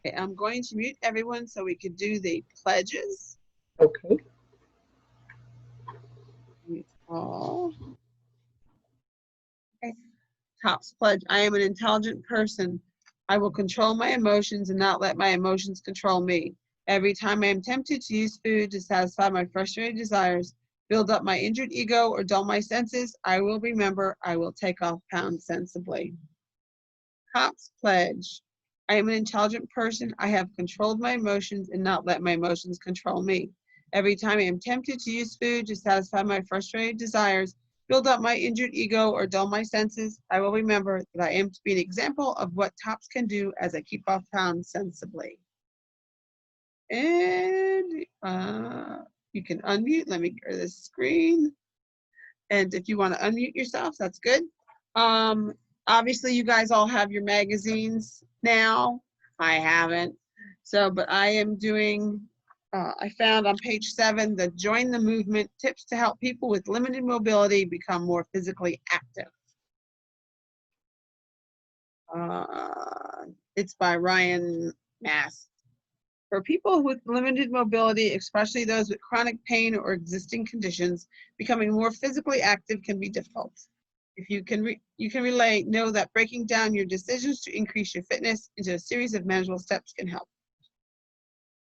Okay, I'm going to mute everyone so we could do the pledges. Okay. Mute all. Okay. Top's pledge. I am an intelligent person. I will control my emotions and not let my emotions control me. Every time I am tempted to use food to satisfy my frustrated desires, build up my injured ego, or dull my senses, I will remember I will take off pounds sensibly. Top's pledge. I am an intelligent person. I have controlled my emotions and not let my emotions control me. Every time I am tempted to use food to satisfy my frustrated desires, build up my injured ego, or dull my senses, I will remember that I am to be an example of what Tops can do as I keep off pounds sensibly. And you can unmute. Let me go to the screen. And if you want to unmute yourself, that's good. Obviously, you guys all have your magazines now. I haven't. So, but I am doing, I found on page 7, the Join the Movement Tips to Help People with Limited Mobility Become More Physically Active. It's by Ryan Mast. For people with limited mobility, especially those with chronic pain or existing conditions, becoming more physically active can be difficult. If you can relate, know that breaking down your decisions to increase your fitness into a series of manageable steps can help.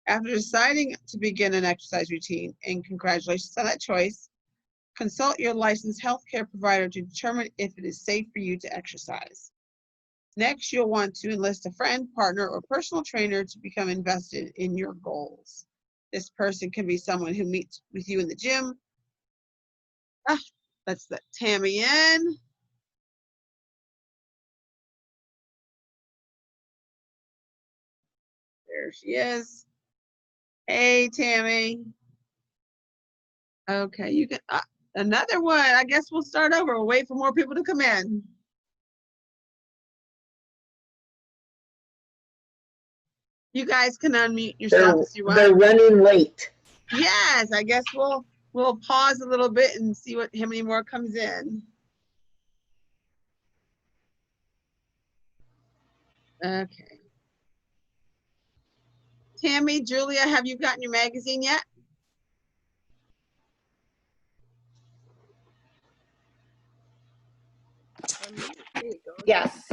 After deciding to begin an exercise routine, and congratulations on that choice, consult your licensed healthcare provider to determine if it is safe for you to exercise. Next, you'll want to enlist a friend, partner, or personal trainer to become invested in your goals. This person can be someone who meets with you in the gym. Let's let Tammy in. There she is. Hey, Tammy. Okay, you can, another one. I guess we'll start over. We'll wait for more people to come in. You guys can unmute yourself if you want. They're running late. Yes, I guess we'll pause a little bit and see how many more comes in. Okay. Tammy, Julia, have you gotten your magazine yet? Yes.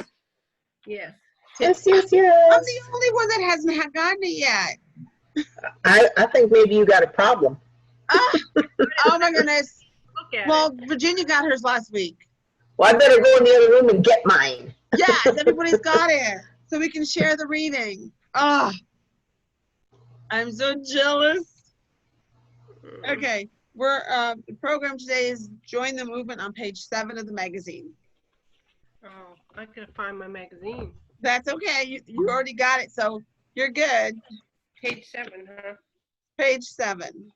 Yes. I'm the only one that hasn't gotten it yet. I think maybe you got a problem. Oh my goodness. Well, Virginia got hers last week. Well, I better go in the other room and get mine. Yes, everybody's got it. So we can share the reading. I'm so jealous. Okay, the program today is Join the Movement on page 7 of the magazine. Oh, I could find my magazine. That's okay. You already got it, so you're good. Page 7, huh? Page 7.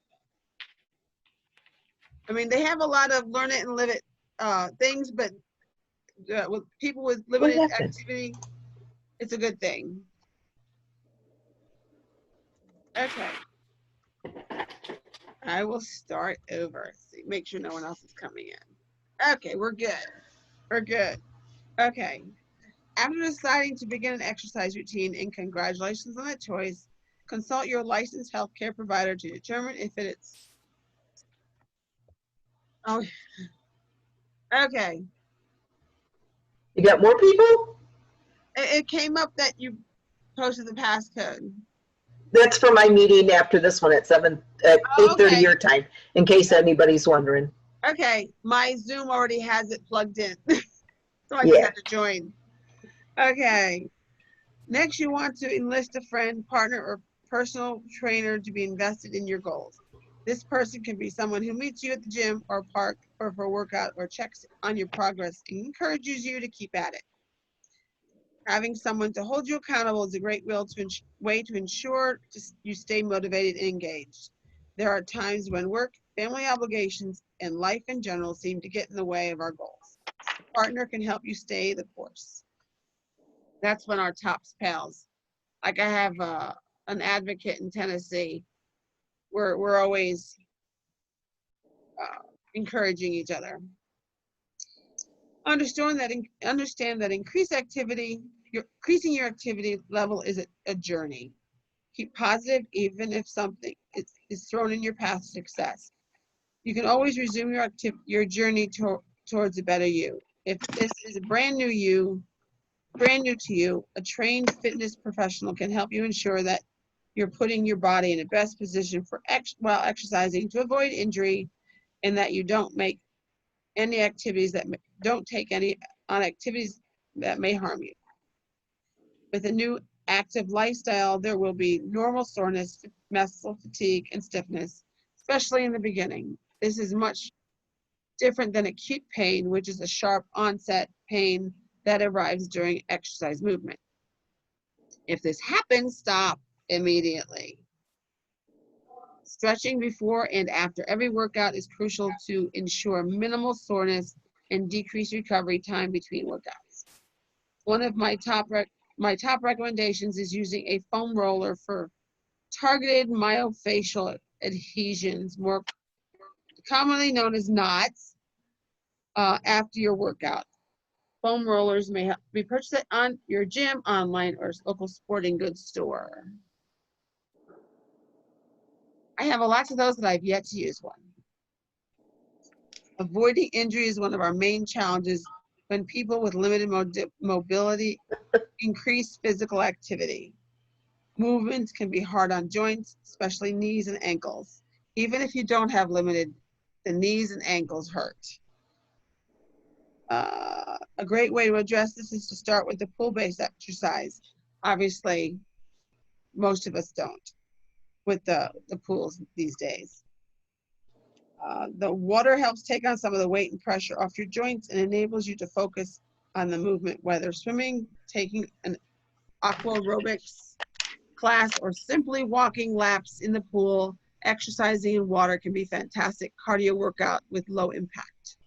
I mean, they have a lot of learn it and live it things, but with people with limited activity, it's a good thing. Okay. I will start over. See, make sure no one else is coming in. Okay, we're good. We're good. Okay. After deciding to begin an exercise routine, and congratulations on that choice, consult your licensed healthcare provider to determine if it's. Oh, okay. You got more people? It came up that you posted the passcode. That's for my meeting after this one at 8:30 your time, in case anybody's wondering. Okay, my Zoom already has it plugged in, so I just have to join. Okay. Next, you want to enlist a friend, partner, or personal trainer to be invested in your goals. This person can be someone who meets you at the gym or park or for a workout or checks on your progress and encourages you to keep at it. Having someone to hold you accountable is a great way to ensure you stay motivated and engaged. There are times when work, family obligations, and life in general seem to get in the way of our goals. A partner can help you stay the course. That's when our Tops pals. Like I have an advocate in Tennessee. We're always encouraging each other. Understand that increased activity increasing your activity level is a journey. Keep positive even if something is thrown in your path to success. You can always resume your journey towards a better you. If this is brand new to you, a trained fitness professional can help you ensure that you're putting your body in the best position while exercising to avoid injury, and that you don't make any activities don't take any on activities that may harm you. With a new active lifestyle, there will be normal soreness, muscle fatigue, and stiffness, especially in the beginning. This is much different than acute pain, which is a sharp onset pain that arrives during exercise movement. If this happens, stop immediately. Stretching before and after every workout is crucial to ensure minimal soreness and decrease recovery time between workouts. One of my top recommendations is using a foam roller for targeted myofascial adhesions, more commonly known as knots, after your workout. Foam rollers may be purchased on your gym, online, or local sporting goods store. I have lots of those that I've yet to use one. Avoiding injury is one of our main challenges when people with limited mobility increase physical activity. Movements can be hard on joints, especially knees and ankles. Even if you don't have limited, the knees and ankles hurt. A great way to address this is to start with the pull-based exercise. Obviously, most of us don't with the pools these days. The water helps take on some of the weight and pressure off your joints and enables you to focus on the movement, whether swimming, taking an aqua aerobics class, or simply walking laps in the pool. Exercising in water can be a fantastic cardio workout with low impact.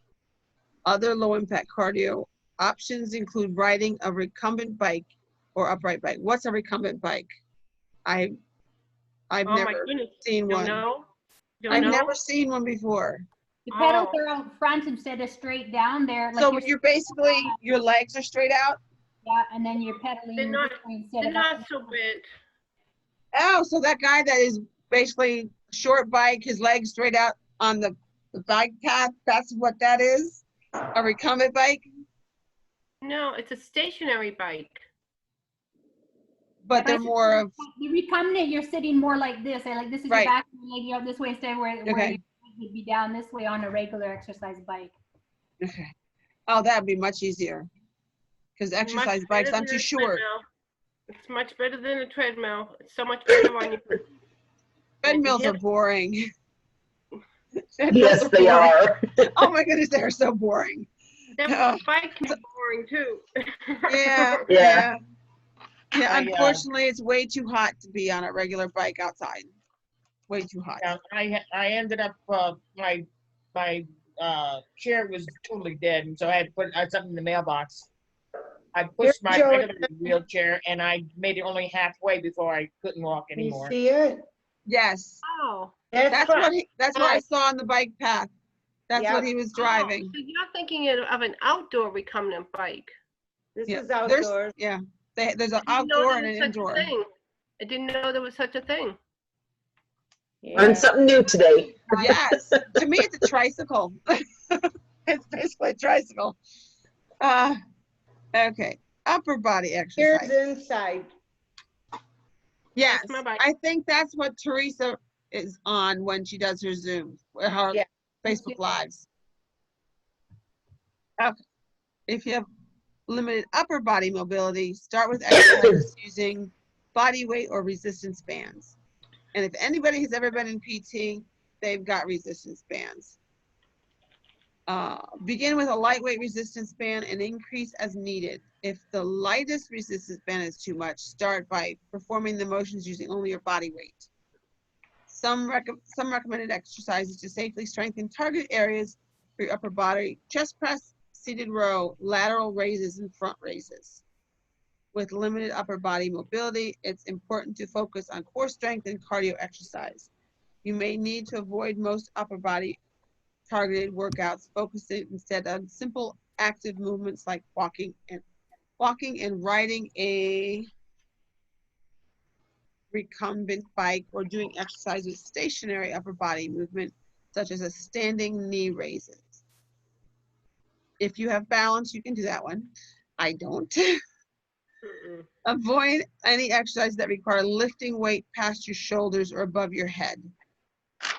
Other low impact cardio options include riding a recumbent bike or upright bike. What's a recumbent bike? I've Oh my never goodness. seen You one. know? You I've know? never seen one before. The pedals Oh. are out front instead of straight down there. So Like you're basically, your legs are straight out? yeah, and then you're pedaling They're not- this way instead They're of not up. so bad. Oh, so that guy that is basically short bike, his legs straight out on the bike path, that's what that is? A recumbent bike? No, it's a stationary bike. But they're more of, The recumbent, you're sitting more like this. Like this is Right. your back leg, you're up this way instead of where Okay. your leg would be down this way on a regular exercise bike. okay. Oh, that'd be much easier. Because exercise Much bikes, better I'm than too a short. treadmill. It's much better than a treadmill. It's so much better on you. Treadmills are Yep. boring. Yes, they boring. are. Oh my goodness, they're so boring. That bike can be boring too. Yeah, Yeah. yeah. Yeah, I, unfortunately, it's way too hot to be on a regular bike outside. Way too hot. Yeah, I ended up, my chair was totally dead, and so I had to put something in the mailbox. I pushed my Joey. regular wheelchair, and I made it only halfway before I couldn't walk You anymore. see it? Yes, Oh. that's what- what I saw on the bike path. That's what Yep. he was Oh, driving. so you're thinking of an outdoor recumbent bike. This Yeah, is there's- outdoors. Yeah, there's an I didn't know outdoor there and was an such a indoor. thing. I didn't know there was such a thing. Learned something new today. Yes, to me it's a tricycle. It's basically a tricycle. Okay, upper body Here's exercise. inside. Yes, my bike. I think that's what Teresa is on when she does her Zoom, her Yeah. Facebook Lives. Okay, if you have limited upper body mobility, start with exercises using body weight or resistance bands. And if anybody has ever been in PT, they've got resistance bands. Begin with a lightweight resistance band and increase as needed. If the lightest resistance band is too much, start by performing the motions using only your body weight. Some recommended exercises to safely strengthen target areas for your upper body: chest press, seated row, lateral raises, and front raises. With limited upper body mobility, it's important to focus on core strength and cardio exercise. You may need to avoid most upper body targeted workouts, focusing instead on simple active movements like walking and walking and riding a recumbent bike, or doing exercise with stationary upper body movement, such as a standing knee raises. If you have balance, you can do that one. I don't. Mm-mm. Avoid any exercise that require lifting weight past your shoulders or above your head.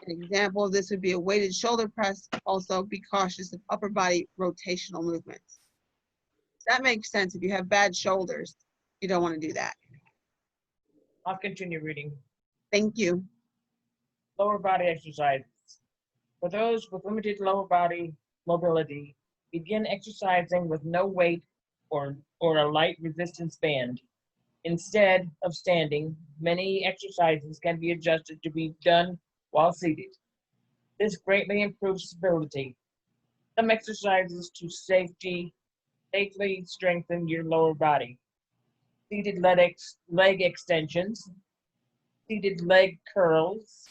An example of this would be a weighted shoulder press. Also, be cautious of upper body rotational movements. That makes sense. If you have bad shoulders, you don't want to do that. I'll continue reading. Thank you. Lower body exercises. For those with limited lower body mobility, begin exercising with no weight or a light resistance band. Instead of standing, many exercises can be adjusted to be done while seated. This greatly improves stability. Some exercises to safely strengthen your lower body. Seated leg extensions, seated leg curls,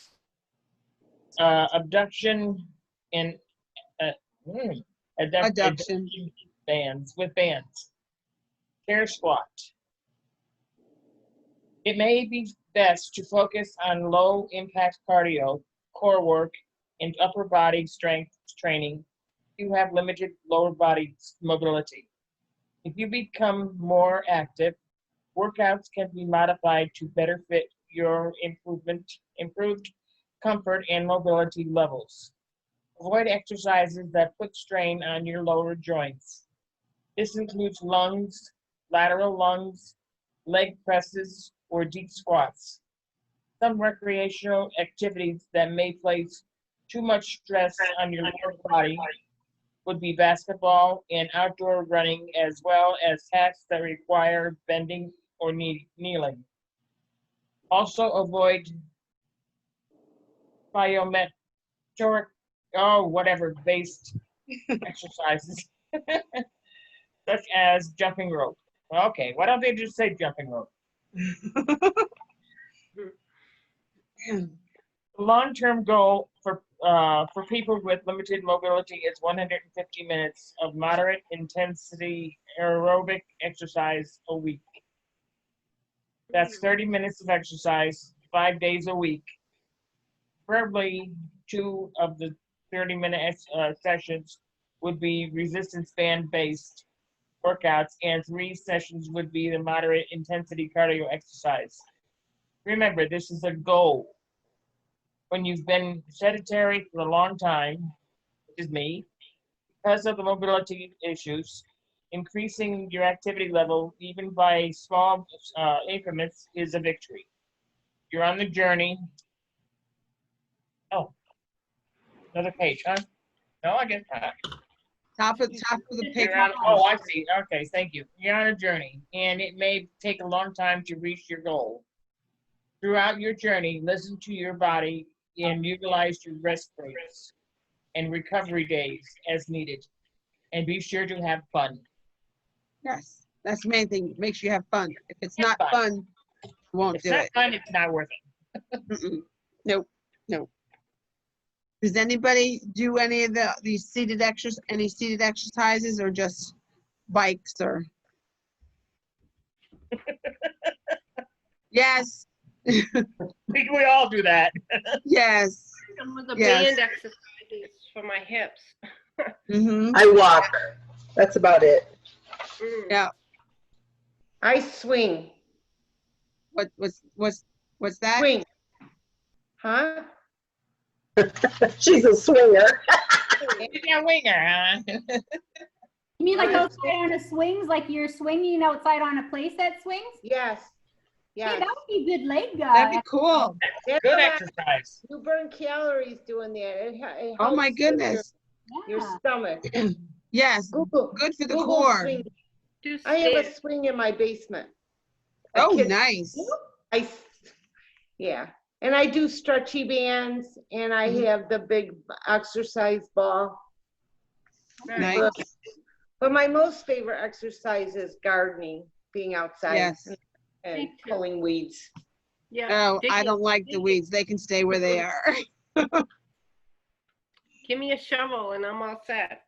abduction and Adduction. bands, chair squat. It may be best to focus on low impact cardio, core work, and upper body strength training if you have limited lower body mobility. If you become more active, workouts can be modified to better fit your improved comfort and mobility levels. Avoid exercises that put strain on your lower joints. This includes lunges, lateral lunges, leg presses, or deep squats. Some recreational activities that may place too much stress on your lower body would be basketball and outdoor running, as well as tasks that require bending or kneeling. Also avoid plyometric, based exercises, such as jumping rope. Okay, why don't they just say jumping rope? The long-term goal for people with limited mobility is 150 minutes of moderate intensity aerobic exercise a week. That's 30 minutes of exercise 5 days a week. Preferably 2 of the 30-minute sessions would be resistance band based workouts, and 3 sessions would be the moderate intensity cardio exercise. Remember, this is a goal. When you've been sedentary for a long time, which is me, because of the mobility issues, increasing your activity level, even by small increments, is a victory. You're on the journey. Oh, another page, huh? No, I get that. Top of the page. Oh, I see. Okay, thank you. You're on a journey, and it may take a long time to reach your goal. Throughout your journey, listen to your body and utilize your rest breaks and recovery days as needed. And be sure to have fun. Yes, that's the main thing. Make sure you have fun. If it's Have not fun, you won't If do it's not it. fun, it's not worth it. Mm-mm. Nope, nope. Does anybody do any of these seated exercises, or just bikes or? Yes, We all do that. yes. Some of the Yes. band exercises for my hips. Mm-hmm. I walk. That's about it. Mm. Yeah. I swing. What's that? Swing. Huh? She's a swinger. You're a winger, huh? You mean like outside on a swings, like you're swinging outside on a place that swings? Yes. Hey, Yes. that would be good leg That'd be cool. That's Good a lot. exercise. You burn calories doing that. It Oh my helps with goodness. Your Yeah. stomach. Yes, Google. good for the Google core. swing. Do I have a stairs. swing in my basement. A Oh, kid- nice. Yeah. And I do stretchy bands, and I Mhm. have the big exercise ball. Nice. But my most favorite exercise is gardening, being outside Yes. and Me too. pulling weeds. Yeah. Oh, I digging- don't like the digging. weeds. They can stay where they are. Give me a shovel and I'm all set.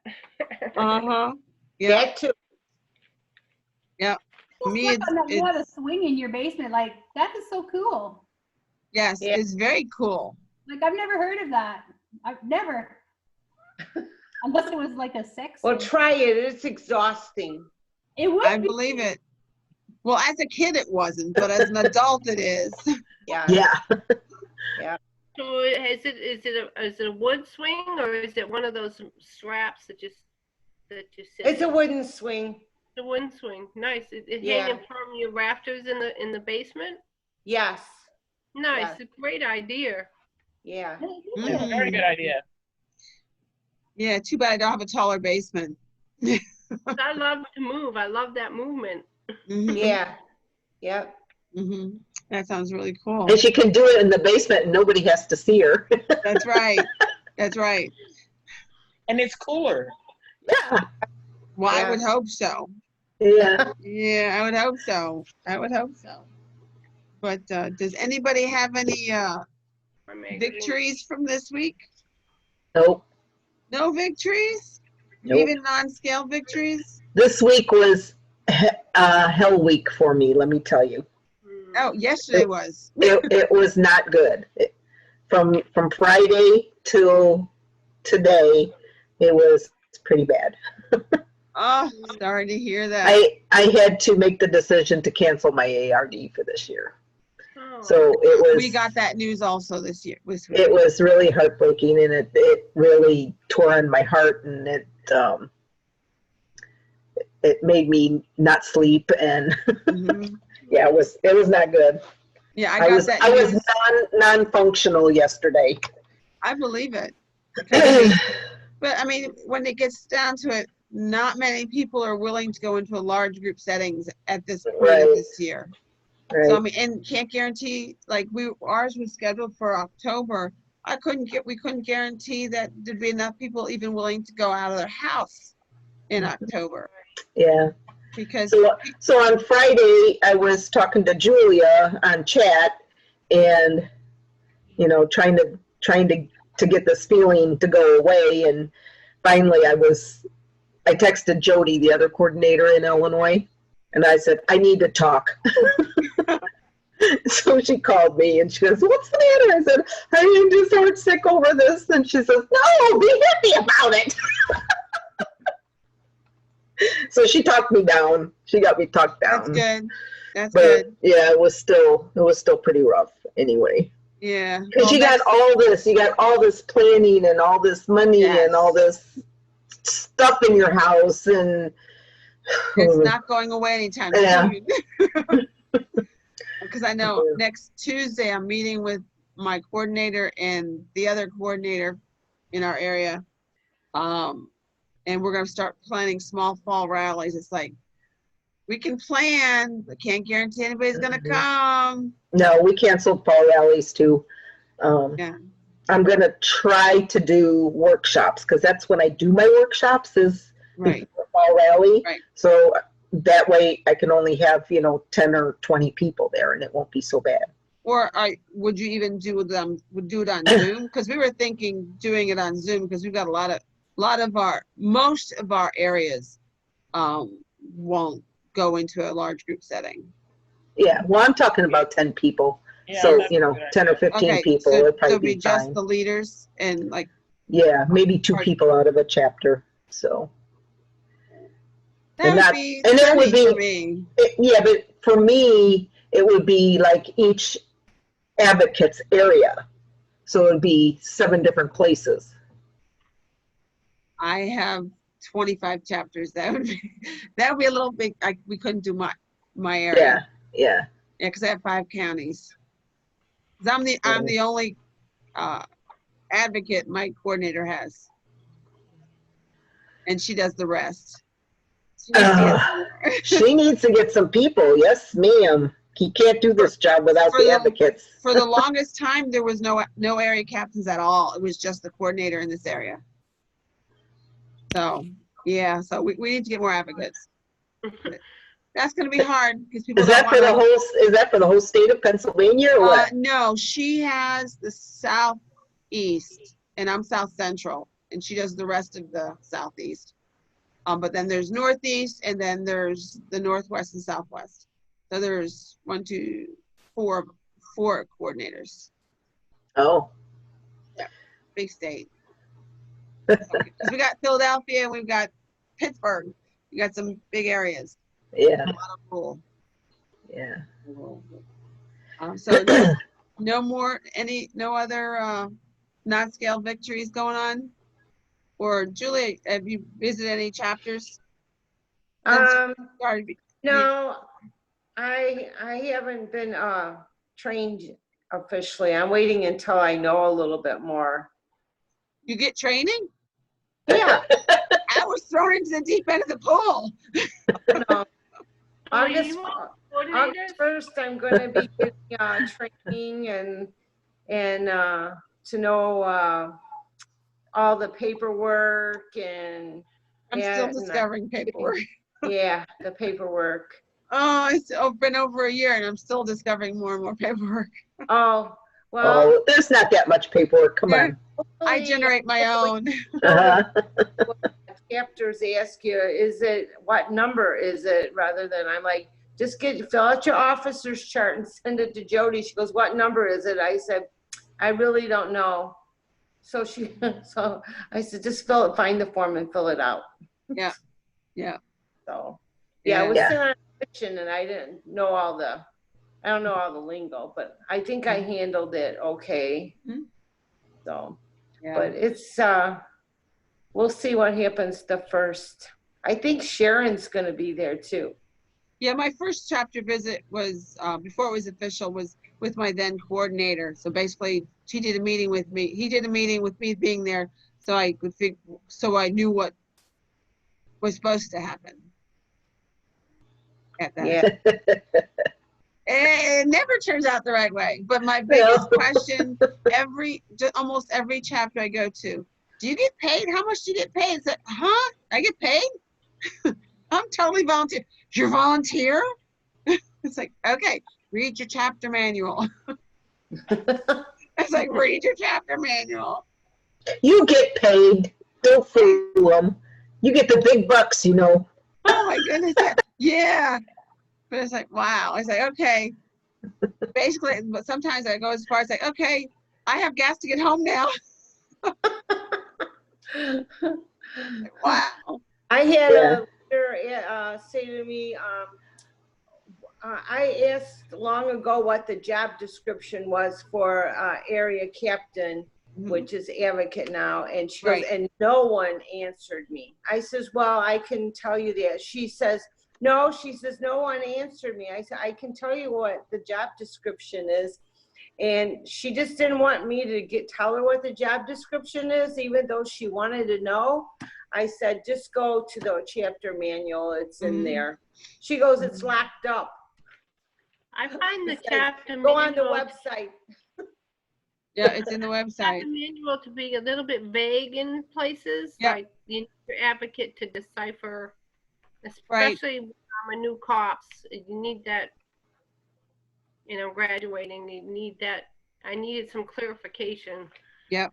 Uh-huh. Yeah, That too. Me, Look on that, you have a it's swing in your basement. Like, that is so cool. yes, Yeah. it's very cool. Like, I've never heard of that. I've never. Unless it was like a sex. Well, thing. try it. It's exhausting. It would I be. believe it. Well, as a kid it wasn't, but as an adult it is. Yeah. Yeah, So is it a wood swing or is it one of those straps that just sit? It's a wooden swing. The wooden swing. Nice. It Yeah. hanging from your rafters in the basement. Yes. Nice. Yeah. A great idea. Yeah. Yeah, very good idea. Yeah, too bad I don't have a taller basement. I love to move. I love that movement. Mhm, Yeah. Yep. mhm. That sounds really cool. and she can do it in the basement and nobody has to see her. That's right. That's right. And it's cooler. Yeah, Well, I Yeah. would hope so. yeah. Yeah, I would hope so. I would hope so. But does anybody have any My magazine. victories from this week? Nope. No victories? Nope. Even non-scale victories? This week was hell week for me, let me tell you. Mm. Oh, yesterday was. It was not good. From Friday till today, it was pretty bad. Oh, sorry to hear that. I had to make the decision to cancel my ARD for this year. Oh. So it was. We got that news also this week. It was really heartbreaking, and it really tore on my heart, and it made me not sleep, and Mhm. yeah, it was not good. Yeah, I I got was that I was news. non-functional yesterday. I believe it. 'Cause, I mean, but I mean, when it gets down to it, not many people are willing to go into a large group settings at this point of Right. this year. So I Right. mean, and can't guarantee, like ours was scheduled for October. We couldn't guarantee that there'd be enough people even willing to go out of their house in October Yeah. because So on Friday, I was talking to Julia on chat, and trying to get this feeling to go away. And finally, I texted Jody, the other coordinator in Illinois, and I said, I need to talk. So she called me and she goes, what's the matter? I said, I am just heart sick over this. And she says, no, be happy about it. So she talked me down. She got me talked that's down. good. That's But good. yeah, it was still pretty rough anyway. Yeah. Because Well, you got all this planning and all this money Yes. and all this stuff in your house, and it's not going away anytime Yeah. soon. Because I know next Tuesday I'm meeting with my coordinator and the other coordinator in our area. And we're gonna start planning small fall rallies. It's like, we can plan, but can't guarantee anybody's gonna Mhm. come. No, we canceled fall rallies too. Yeah. I'm gonna try to do workshops, because that's when I do my workshops, is Right. before fall rally. Right. So that way I can only have 10 or 20 people there, and it won't be so bad. Or would you even do it on Zoom? Because we were thinking doing it on Zoom because we've got most of our areas won't go into a large group setting. Yeah, well, I'm talking about 10 people. Yeah, So, that's a good 10 or 15 Okay, people so would probably it'll be be just fine. the leaders and like, Yeah, maybe 2 Right. people out of a chapter. So, that And would that- be and that would strange for be- me. yeah, but for me, it would be like each advocate's area. So it would be 7 different places. I have 25 chapters. That would be a little big. We couldn't do my area. Yeah, yeah. Yeah, because I have 5 counties. 'Cause I'm the only advocate my coordinator has, and she does the rest. She needs to get some more. She needs to get some people. Yes, ma'am. He can't do this job without For the the- advocates. For the longest time, there was no area captains at all. It was just the coordinator in this area. So yeah, so we need to get more advocates. That's going to be hard because people Is don't that for the wanna- whole? Is that for the whole state of Pennsylvania or what? No, she has the southeast, and I'm south central, and she does the rest of the southeast. But then there's Northeast, and then there's the Northwest and Southwest. So there's 1, 2, 4 coordinators. Oh, Big state. 'Cause we got Philadelphia, we've got Pittsburgh. We got some big areas. yeah, A lot of rule. yeah. So no other non-scale victories going on? Or Julie, have you visited any chapters? Sorry. No, I haven't been trained officially. I'm waiting until I know a little bit more. You get training? Yeah. I was thrown into the deep end of the pool. No. Are August, you August coordinators? 1st, I'm going to be getting training and to know all the paperwork and I'm yeah, still and discovering paperwork. yeah, the paperwork. Oh, it's been over a year and I'm still discovering more and more paperwork. Oh, well, Oh, there's not that much paperwork. Come on. I hopefully, generate my own. Uh-huh. chapters ask you, what number is it, rather than I'm like, just fill out your officer's chart and send it to Jody. She goes, what number is it? I said, I really don't know. So so I said, just find the form and fill it out. Yeah. Yeah. So, yeah, I was Yeah. still on fiction and I don't know all the lingo, but I think I handled it okay. Mhm. So, Yeah. but it's, we'll see what happens the first. I think Sharon's gonna be there too. Yeah, my first chapter visit was, before it was official, was with my then coordinator. So basically, he did a meeting with me being there, so I could so I knew what was supposed to happen. At that. Yeah. It never turns out the right way. But my biggest question, almost every chapter I go to, do you get paid? How much do you get paid? It's like, huh? I get paid? I'm totally volunteer. You're volunteer? It's like, okay, read your chapter manual. It's like, read your chapter manual. You get paid. Don't fool them. You get the big bucks, you know. Oh my goodness. Yeah. But it's like, wow. It's like, okay. Basically, but sometimes I go as far as like, okay, I have gas to get home now. Wow. I had Yeah. a leader say to me, I asked long ago what the job description was for area captain, which is advocate now, and she goes, Right. and no one answered me. I says, well, I can tell you that. She says, no, no one answered me. I said, I can tell you what the job description is. And she just didn't want me to tell her what the job description is, even though she wanted to know. I said, just go to the chapter manual. It's in there. She goes, it's locked up. I find the It's like, chapter go on the manual, website. Yeah, it's in the website. chapter manual to be a little bit vague in places. Yeah. Like you need your advocate to decipher, Right. especially when I'm a new cops. You need that, graduating, you need that. I needed some clarification. Yep.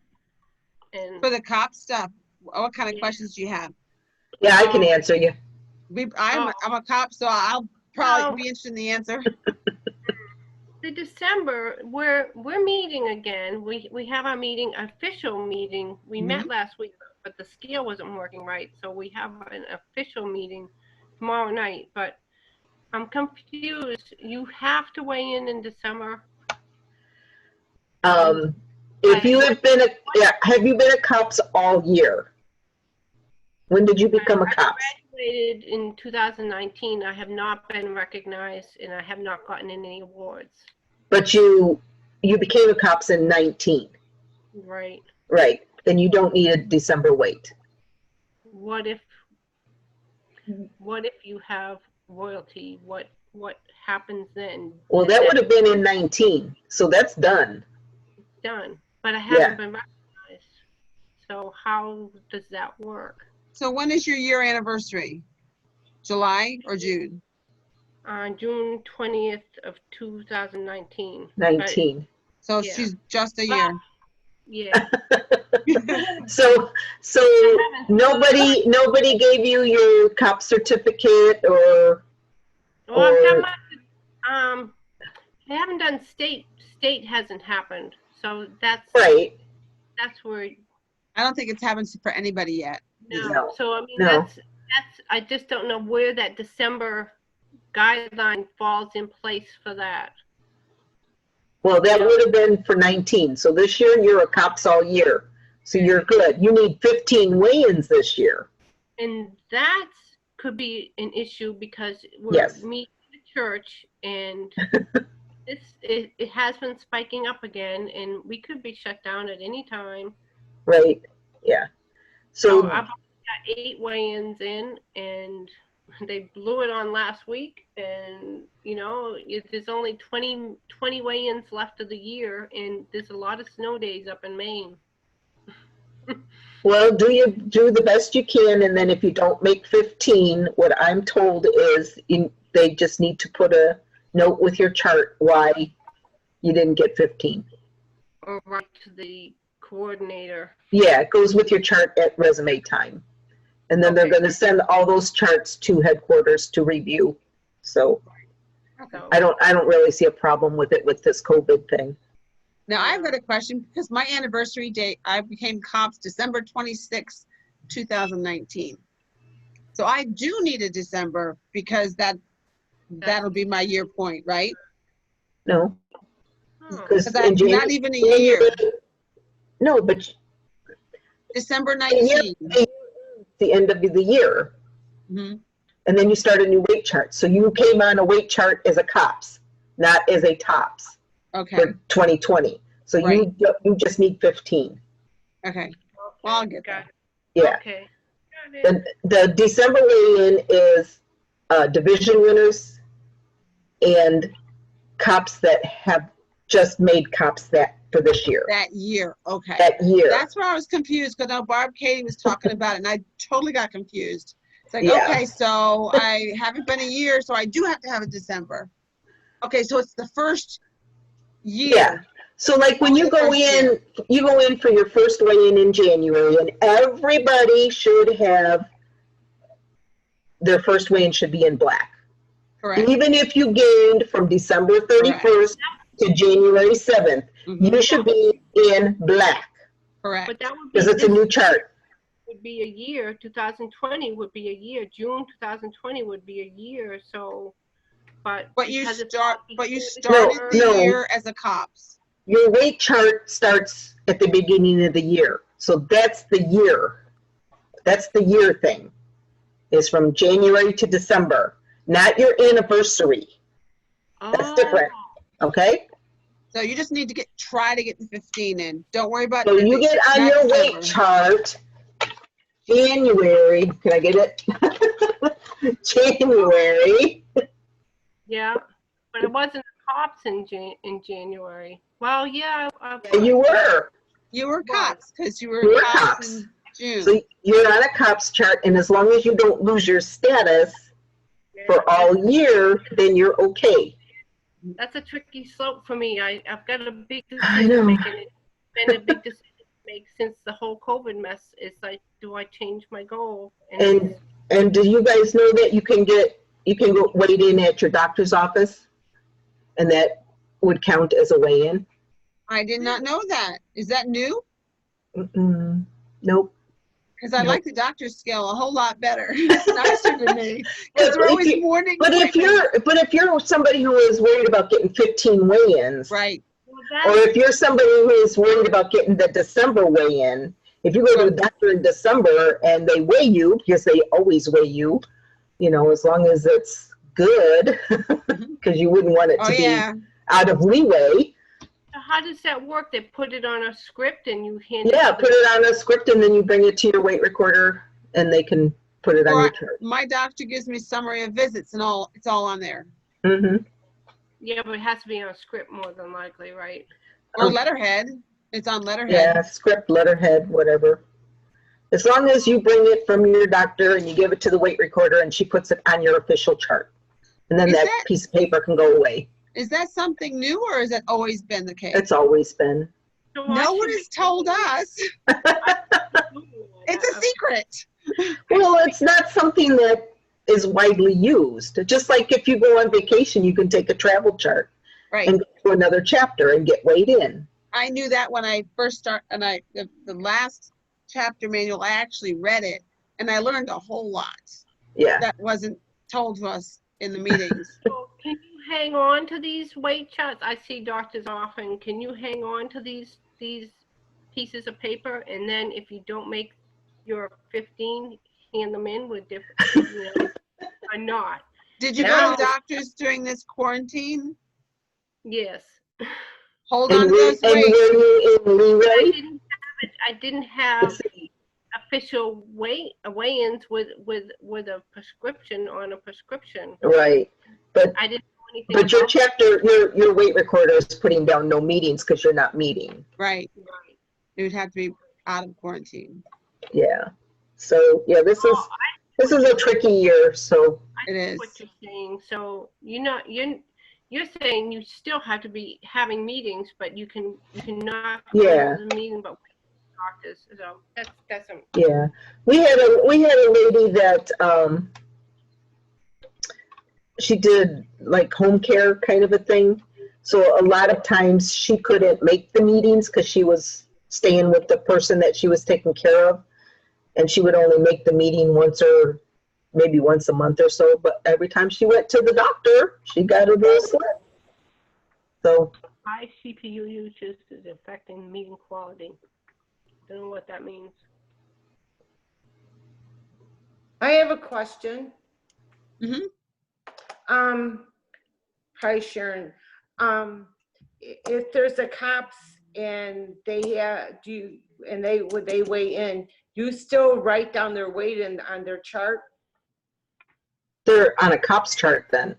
And For the cop stuff, what kind of Yeah. questions do you have? Yeah, I can answer you. I'm a cop, so I'll probably be interested in the answer. the December, we're meeting again. We have our official meeting. We met last week, but the scale wasn't working right, so we have an official meeting tomorrow night. But I'm confused. You have to weigh in December. If you have been have you been a cops all year? When did you become a I cop? graduated in 2019. I have not been recognized, and I have not gotten any awards. But you became a cops in 19, Right. right? Then you don't need a December wait. What if you have royalty? What happens then? Well, Is that would have been in 19, so that's done. done? But I haven't been recognized. So how does that work? So when is your year anniversary? July or June? On June 20th of 2019. 19. So Yeah. she's just a year. Yeah. So nobody gave you your COP certificate or, Well, I've done or- my, I haven't done state hasn't happened. So that's right? where, I don't think it's happened for anybody yet. No, so I mean, no. that's, I just don't know where that December guideline falls in place for that. Well, that would have been for 19. So this year you're a COPS all year. So you're good. You need 15 weigh-ins this year. And that could be an issue because we're Yes. meeting at church and it has been spiking up again and we could be shut down at any time. Right? Yeah. So So, I've got 8 weigh-ins in and they blew it on last week and there's only 20 weigh-ins left of the year and there's a lot of snow days up in Maine. well, do the best you can, and then if you don't make 15, what I'm told is they just need to put a note with your chart why you didn't get 15. Or write to the coordinator. Yeah, it goes with your chart at resume time. And then they're Okay. going to send all those charts to headquarters to review. So So, I don't really see a problem with it with this COVID thing. Now, I've got a question because my anniversary date, I became COPS December 26, 2019. So I do need a December because that'll be my year point, right? No, oh, because Because I'm not even a year. No, but December the year- 19. the end of the year. Mhm. And then you start a new weight chart. So you came on a weight chart as a COPS, not as a TOPS Okay, for 2020. So Right. you just need 15. okay. Well, I'll get got that. it. Yeah. Okay. Got it. The December weigh-in is division winners and COPS that have just made COPS for this year, That year, okay. that year. That's where I was confused because now Barb Katie was talking about it and I totally got confused. It's like, Yeah. okay, so I haven't been a year, so I do have to have a December. Okay, so it's the first year. Yeah. So like when you go First year. in for your first weigh-in in January, and everybody should have, their first weigh-in should be in black. Correct. Even if you gained from December 31st to January 7th, Mhm. you should be in black Correct. But that would be, because it's a this new chart. would be a year, 2020 would be a year, June 2020 would be a year, so, but. But you because it's start, not but you before started December- the No. year as a COPS. Your weight chart starts at the beginning of the year. So that's the year. That's the year thing. Is from January to December, not your anniversary. That's different. Okay? So you just need to try to get the 15 in. Don't worry about So you the- get on not your December. weight chart, January, can I get it? January, Yeah, but it wasn't COPS in January. Well, yeah. you were. You were COPS because you were You were COPS COPS. in June. So you're on a COPS chart, and as long as you don't lose your status for all year, then you're okay. That's a tricky slope for me. I've got a big I decision to know. make, and it's been a big decision to make since the whole COVID mess. It's like, do I change my goal? And do you guys know that you can go weighed in at your doctor's office? And that would count as a weigh-in? I did not know that. Is that new? Mm-mm. Nope. Because I Nope. like the doctor's scale a whole lot better. It's nicer to me. Because But we're if always you- morning. But if you're somebody who is worried about getting 15 weigh-ins, Right. or if you're somebody who is worried about getting the December weigh-in, if you go to the doctor in December and they weigh you, because they always weigh you, as long as it's good, because you wouldn't want it Oh, to be yeah. out of leeway. So how does that work? They put it on a script and you hand it Yeah, to put it on a script and then you bring it to your weight recorder and they can put it on Or your chart. my doctor gives me summary of visits and it's all on there. Mm-hmm. Yeah, but it has to be on a script more than likely, right? Or Um, letterhead. It's on letterhead. Yeah, script, letterhead, whatever. As long as you bring it from your doctor and you give it to the weight recorder and she puts it on your official chart. And then Is that that- piece of paper can go away. Is that something new or has that always been the case? It's always been. So why No one should has told us. It's a secret. Well, it's not something that is widely used. Just like if you go on vacation, you can take a travel chart Right. and go to another chapter and get weighed in. I knew that when I first started, and the last chapter manual, I actually read it, and I learned a whole lot Yeah. that wasn't told to us in the meetings. So can you hang on to these weight charts? I see doctors often. Can you hang on to these pieces of paper, and then if you don't make your 15, hand them in with different, or not? Did you go No. to doctors during this quarantine? Yes. Hold And on to were those weights. you in leeway? I didn't have official weigh-ins with a prescription on a prescription. Right. But I didn't know anything but your about chapter, your weight recorder is putting down no meetings because you're not meeting. Right. it. Right. It would have to be out of quarantine. Yeah. So yeah, this is a tricky year. So It I see is. what you're saying. So you're saying you still have to be having meetings, but you cannot go Yeah. to the meeting, but with doctors. So that's a yeah, we had a lady that she did like home care kind of a thing. So a lot of times she couldn't make the meetings because she was staying with the person that she was taking care of, and she would only make the meeting once or maybe once a month or so. But every time she went to the doctor, she got a little slip. So high CPU usage is affecting meeting quality. Don't know what that means. I have a question. Mhm. Hi Sharon. If there's a COPS and they would they weigh in, you still write down their weight on their chart? they're on a COPS chart then.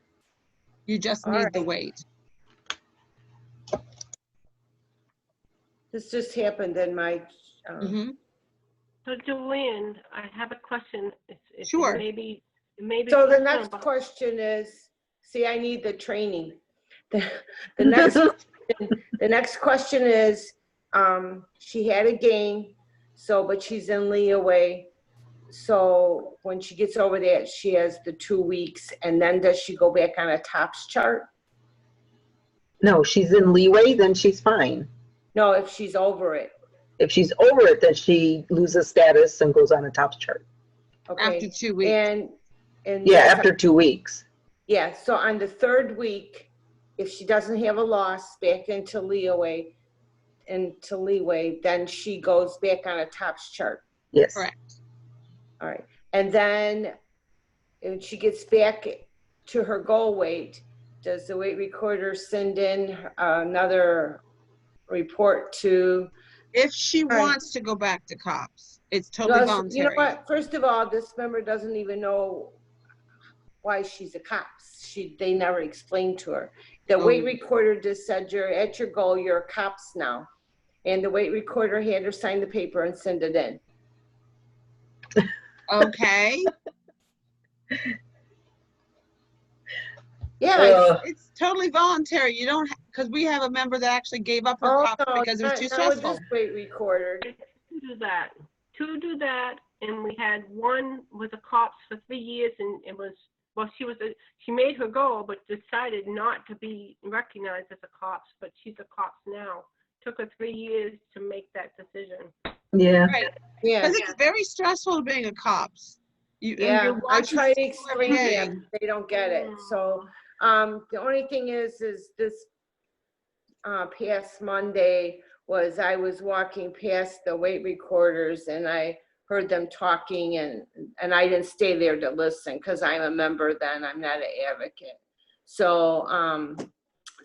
You just All need the right. weight. This just happened in my, Mhm. So Joanne, I have a question. Sure. Maybe so the personal, next but question is, see, I need the training. The next question is, she had a gain, but she's in leeway. So when she gets over that, she has the 2 weeks, and then does she go back on a TOPS chart? No, she's in leeway, then she's fine. No, if she's over it. If she's over it, then she loses status and goes on a TOPS chart. Okay. After 2 weeks. And Yeah, that's after 2 weeks. yeah, so on the 3rd week, if she doesn't have a loss back into leeway, then she goes back on a TOPS chart. Yes. Correct. All right. And then when she gets back to her goal weight, does the weight recorder send in another report to? If she right. wants to go back to COPS, it's totally You know voluntary. what? First of all, this member doesn't even know why she's a COPS. They never explained to her. The weight recorder just said, you're at your goal, you're a COPS now. And the weight recorder had her sign the paper and send it in. Okay. Yeah. It's totally voluntary. You don't, because we have a member that actually gave up her COPS because it was too not with stressful. this weight recorder. to do that, and we had one with a COPS for 3 years, and it was, well, she made her goal, but decided not to be recognized as a COPS, but she's a COPS now. Took her 3 years to make that decision. Yeah. Right. Yeah. Because it's very stressful being a COPS. And Yeah, you're I watching try to school every explain to day. them, they don't get it. So, the only thing is this past Monday I was walking past the weight recorders and I heard them talking and I didn't stay there to listen because I'm a member then, I'm not an advocate. So,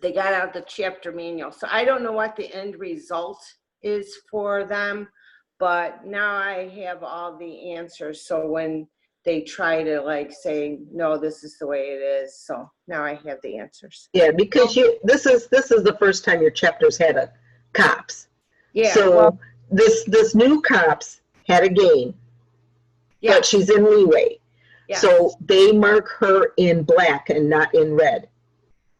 they got out the chapter manual. So I don't know what the end result is for them, but now I have all the answers. So when they try to like say, no, this is the way it is. So now I have the answers. Yeah, because this is the first time your chapter's had a COPS. Yeah. So well, this new COPS had a gain, yeah. but she's in leeway. Yeah. So they mark her in black and not in red.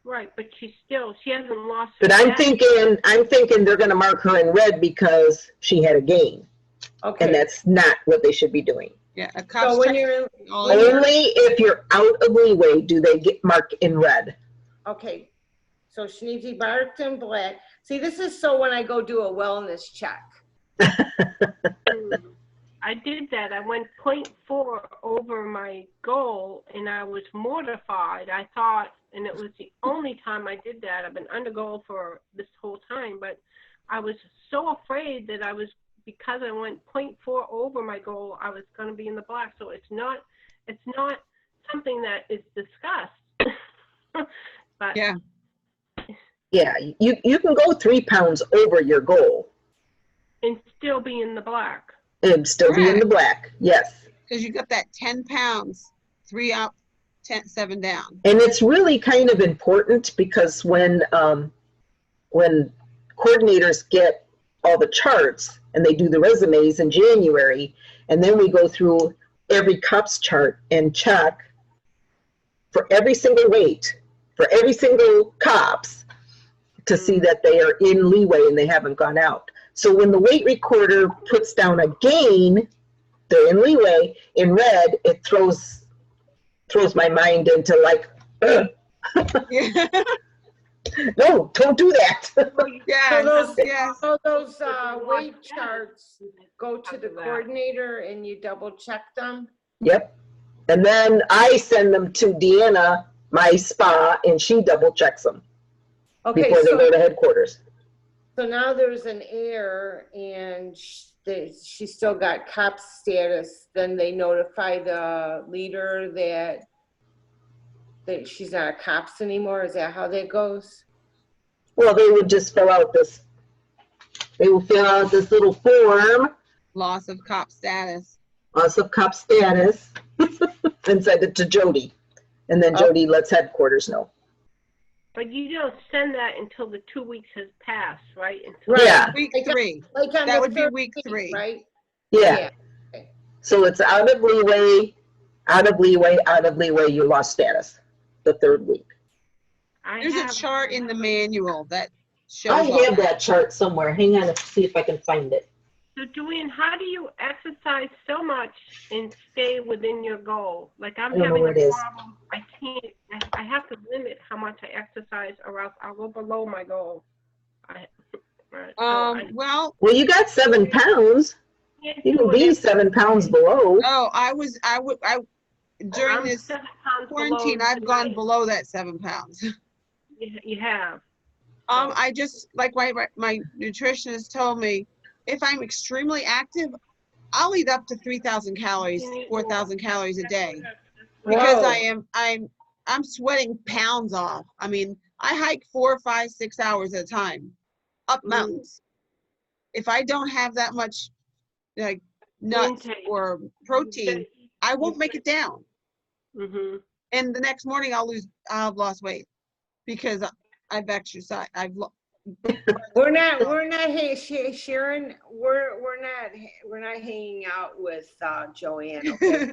Right, but she hasn't lost her But I'm status. thinking they're gonna mark her in red because she had a gain, and Okay, that's not what they should be doing. Yeah, a so cop's when check. you're, all when in. you're, Only if you're out of leeway do they get marked in red. okay, so she needs to be marked in black. See, this is so when I go do a wellness check. I did that. I went 0.4 over my goal, and I was mortified. I thought, and it was the only time I did that. I've been under goal for this whole time, but I was so afraid that because I went 0.4 over my goal, I was going to be in the black. So it's not something that is discussed. But Yeah. Yeah, you can go 3 pounds over your goal and still be in the black. and still be in the black. Yes. Because you got that 10 pounds, 3 up, 7 down. And it's really kind of important because when coordinators get all the charts and they do the resumes in January, and then we go through every COPS chart and check for every single weight, for every single COPS, to see that they are in leeway and they haven't gone out. So when the weight recorder puts down a gain, they're in leeway. In red, it throws my mind into like, Yeah. no, don't do that. Yeah. So Yes. those weight charts go to the coordinator and you double check them? Yep. And then I send them to Deanna, my spa, and she double checks them Okay, before they go to headquarters. so now there's an error and she still got COP status, then they notify the leader that she's not a COPS anymore. Is that how that goes? Well, they would just fill out this little form, Loss of cop status. loss of COP status, and send it to Jody. And then Jody lets headquarters know. But you don't send that until the 2 weeks has passed, right? Right. Yeah. Week Like- 3. Like on That the would be 13th, week 3. right? Yeah. Okay. So it's out of leeway, you lost status the 3rd week. There's a chart in the manual that shows I all have that chart somewhere. Hang on, let's see if I can find it. So, Joanne, how do you exercise so much and stay within your goal? Like I'm I don't know having where a it is. problem. I can't. I have to limit how much I exercise, or else I'll go below my goal. Well, Well, you got 7 pounds. You can be 7 pounds below. during this quarantine, I've gone below that 7 pounds. You have. I just, like my nutritionist told me, if I'm extremely active, I'll eat up to 3,000 calories, 4,000 calories a day, because Whoa. I'm sweating pounds off. I mean, I hike 4, 5, 6 hours at a time up mountains. If I don't have that much like nuts or protein, I won't make it down. Mm-hmm. And the next morning I'll have lost weight because I've exercised. We're not Sharon, we're not hanging out with Joanne, okay?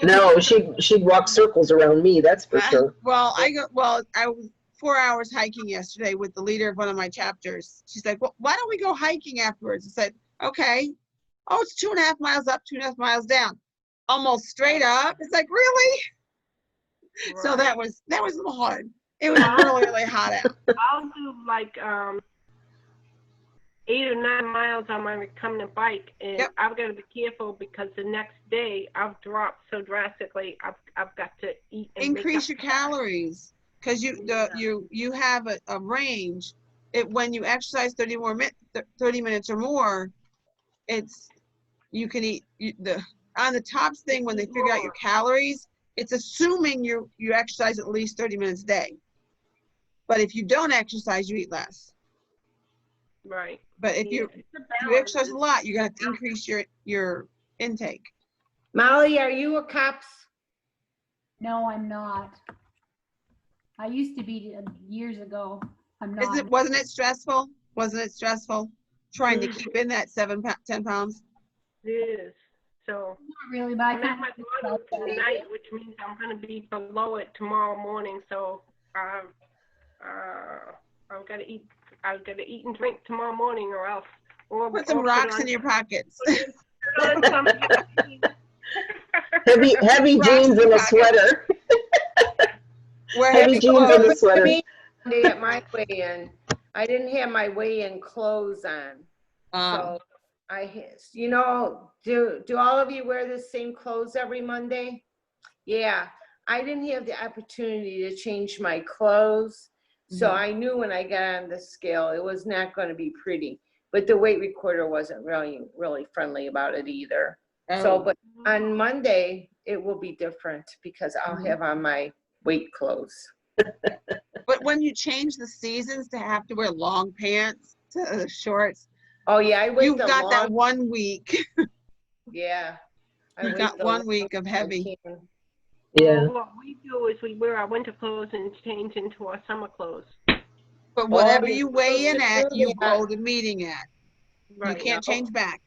No, she'd walk circles around me, that's for sure. I was 4 hours hiking yesterday with the leader of one of my chapters. She's like, well, why don't we go hiking afterwards? I said, okay. Oh, it's 2.5 miles up, 2.5 miles down. Almost straight up. It's like, really? Right. So that was a little hard. It was really, really hot out. I'll do like 8 or 9 miles on my recumbent bike, and I've got to be careful because the next day I've dropped so drastically. I've got to eat and increase your calories because you have a range. When you exercise 30 minutes or more, you can eat on the TOPS thing when they figure out your calories. It's assuming you exercise at least 30 minutes a day. But if you don't exercise, you eat less. Right. But if you exercise a lot, you're going to increase your intake. Molly, are you a COPS? No, I'm not. I used to be years ago. I'm not. Wasn't it stressful? Wasn't it stressful trying to keep in that 10 pounds? It is. So not really, but I'm at my bottom tonight, which means I'm going to be below it tomorrow morning. So I'm gonna eat. I'm gonna eat and drink tomorrow morning, or else. Or Put some or rocks on- in your pockets. put on some- Heavy Rocks jeans in and your a pockets. sweater. Wear Heavy heavy jeans and a clothes. sweater. Monday at my weigh-in. I didn't have my weigh-in clothes on. So you know, do all of you wear the same clothes every Monday? Yeah, I didn't have the opportunity to change my clothes. So Mhm. I knew when I got on the scale, it was not going to be pretty. But the weight recorder wasn't really friendly about it either. So, Oh. but on Monday, it will be different because I'll Mhm. have on my weight clothes. But when you change the seasons to have to wear long pants to shorts, Oh, yeah, I wait you've the got that long, 1 week. yeah. I You've wait got the 1 long week of I heavy. can. Yeah. Well, what we do is we wear our winter clothes and change into our summer clothes. But whatever you're you weigh in supposed to at, do you that. go to meeting at. You Right. can't change back.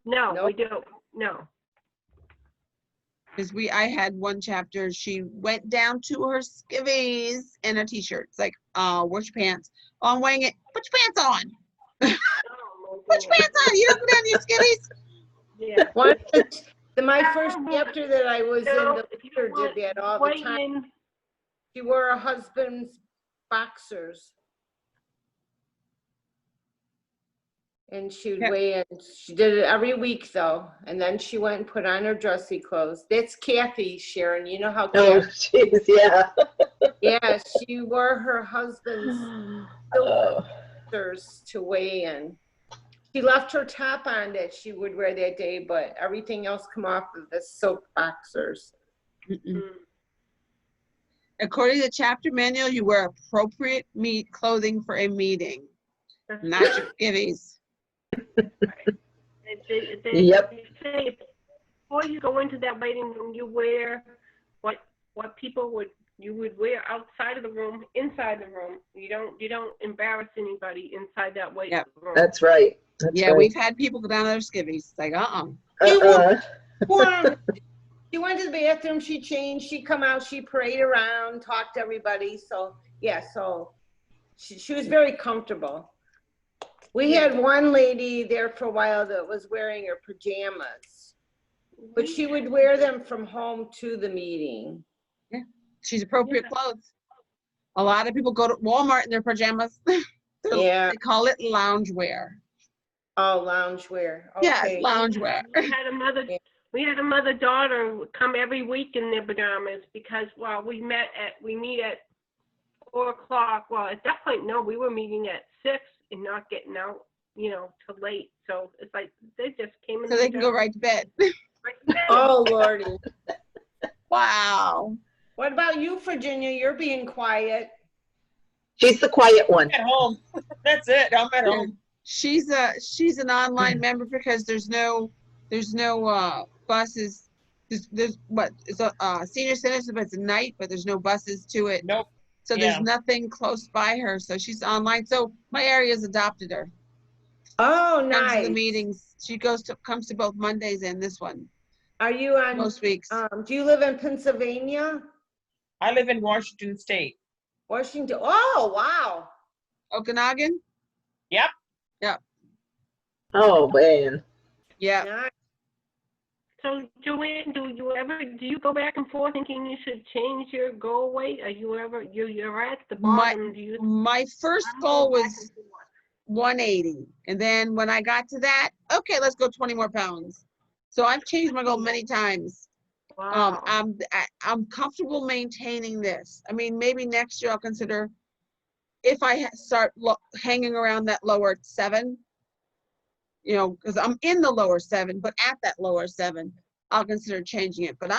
No, Nope. we don't. No. Because I had one chapter, she went down to her skivvies and a t-shirt. It's like, where's your pants? Oh, I'm weighing it. Put your pants on. Oh, Put your pants on. You don't go down to your skivvies. Yeah. One, my first chapter that I was in, No, the if you leader want did that all the weigh time. in, She wore her husband's boxers. And she would Yeah. weigh in. She did it every week though. And then she went and put on her dressy clothes. That's Kathy, Sharon. You know how Oh, Kathy, jeez, yeah. yeah, she wore her husband's silk Oh. boxers to weigh in. She left her top on that she would wear that day, but everything else come off of the silk boxers. Mm-mm. According to the chapter manual, you wear appropriate clothing for a meeting, that's not your skivvies. Yep. They say before you go into that waiting room, you wear what people you would wear outside of the room, inside the room. You don't embarrass anybody inside that waiting Yep. room. That's right. That's Yeah, right. we've had people go down to their skivvies. It's like, She went to the bathroom, she changed, she come out, she prayed around, talked to everybody. So, yeah, so she was very comfortable. We had one lady there for a while that was wearing her pajamas, but she would wear them from home to the meeting. she's appropriate clothes. A lot of people go to Walmart in their pajamas. Yeah. They call it loungewear. Oh, loungewear. Yes, Okay. loungewear. We had a mother-daughter come every week in their pajamas because we meet at 4:00. Well, at that point, no, we were meeting at 6 and not getting out, till late. So it's like they just came in. So they can go right to bed. right to bed. Oh, Lordy. Wow. What about you, Virginia? You're being quiet. She's the quiet one. At home. That's it. I'm at home. She's an online member because there's no buses. There's what it's a senior citizen, but it's a night, but there's no buses to it. Nope. So Yeah. there's nothing close by her. So she's online. So my area's adopted her. Oh, Comes to the nice. meetings. She comes to both Mondays and this one Are you on, most weeks. do you live in Pennsylvania? I live in Washington State. Washington? Oh, wow. Okanagan. Yep. Oh, man. Yeah. Nice. So Joanne, do you go back and forth thinking you should change your goal weight? Are you ever you're at the bottom? My first goal was 180, and then when I got to that, okay, let's go 20 more pounds. So I've changed my goal many times. Wow. I'm comfortable maintaining this. I mean, maybe next year I'll consider if I start hanging around that lower 7, because I'm in the lower 7, but at that lower 7, I'll consider changing it. But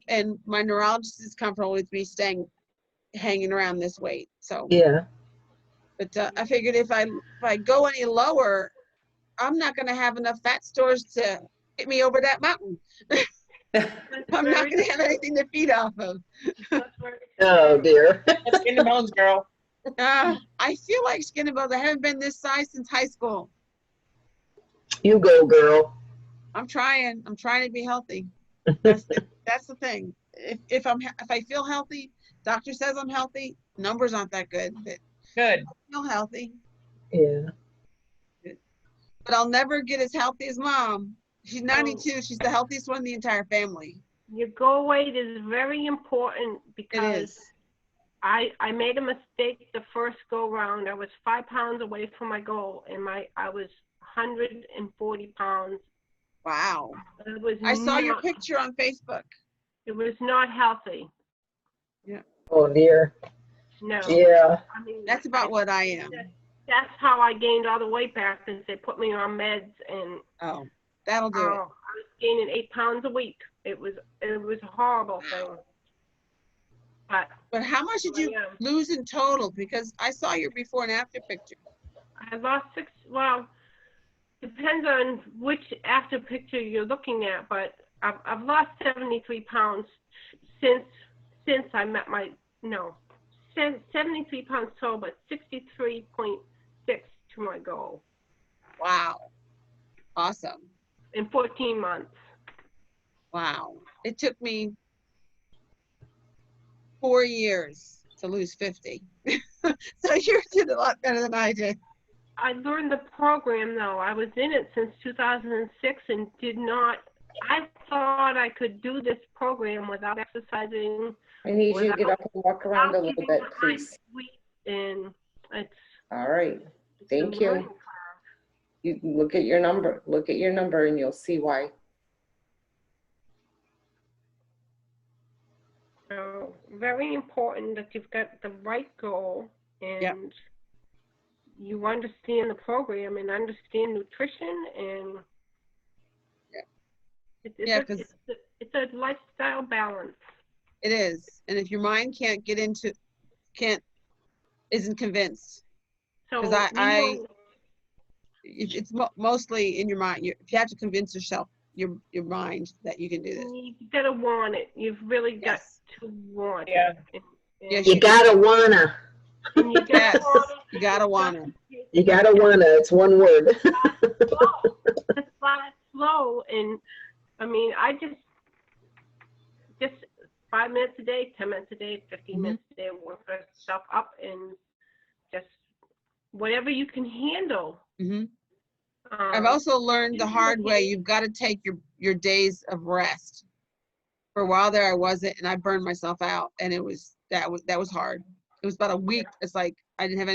and my neurologist is comfortable with me hanging around this weight. So Yeah. but I figured if I go any lower, I'm not going to have enough fat stores to get me over that mountain. I'm not going to have anything to feed off of. Oh, dear. That's in the bones, girl. I feel like skinny bones. I haven't been this size since high school. You go, girl. I'm trying to be healthy. That's the thing. If I feel healthy, doctor says I'm healthy, numbers aren't that good, but Good. I feel healthy. Yeah. But I'll never get as healthy as mom. She's 92. She's the healthiest one in the entire family. Your goal weight is very important It because is. I made a mistake the first go round. I was 5 pounds away from my goal, and I was 140 pounds. Wow. It was I saw your not- picture on Facebook. It was not healthy. Oh dear. No. Yeah. I mean, That's about what I am. That's how I gained all the weight back, is they put me on meds, and Oh, that'll do it. I was gaining 8 pounds a week. It was a horrible thing. But But how much did you Yeah. lose in total? Because I saw your before and after picture. I lost 6. Well, depends on which after picture you're looking at, but I've lost 73 pounds since I met my 73 pounds total, but 63.6 to my goal Wow. Awesome. in 14 months. Wow. It took me 4 years to lose 50. So you did a lot better than I did. I learned the program though. I was in it since 2006 and did not. I thought I could do this program without exercising. I need you to get up and walk around a little bit, please. And it's All right, it's thank a you. learning You look at your number, and you'll see why. So very important that you've got the right goal and Yep. you understand the program and understand nutrition and Yeah, 'cause- it's a lifestyle balance. It is. And if your mind isn't convinced, So because you know, it's mostly in your mind. If you have to convince yourself, your mind, that you can do this. you gotta want it. You've really got Yes. to want Yeah. it. And, Yes, You gotta wanna. and you gotta Yes. want it. You gotta wanna. You gotta wanna. It's one word. It's slow, and I mean, I just 5 minutes a day, 10 minutes a day, 15 Mhm. minutes a day, work stuff up, and just whatever you can handle. hmm I've also learned the hard way. You've got to take your days of rest. For a while there, I wasn't, and I burned myself out, and that was hard. It was about a week. It's like I didn't have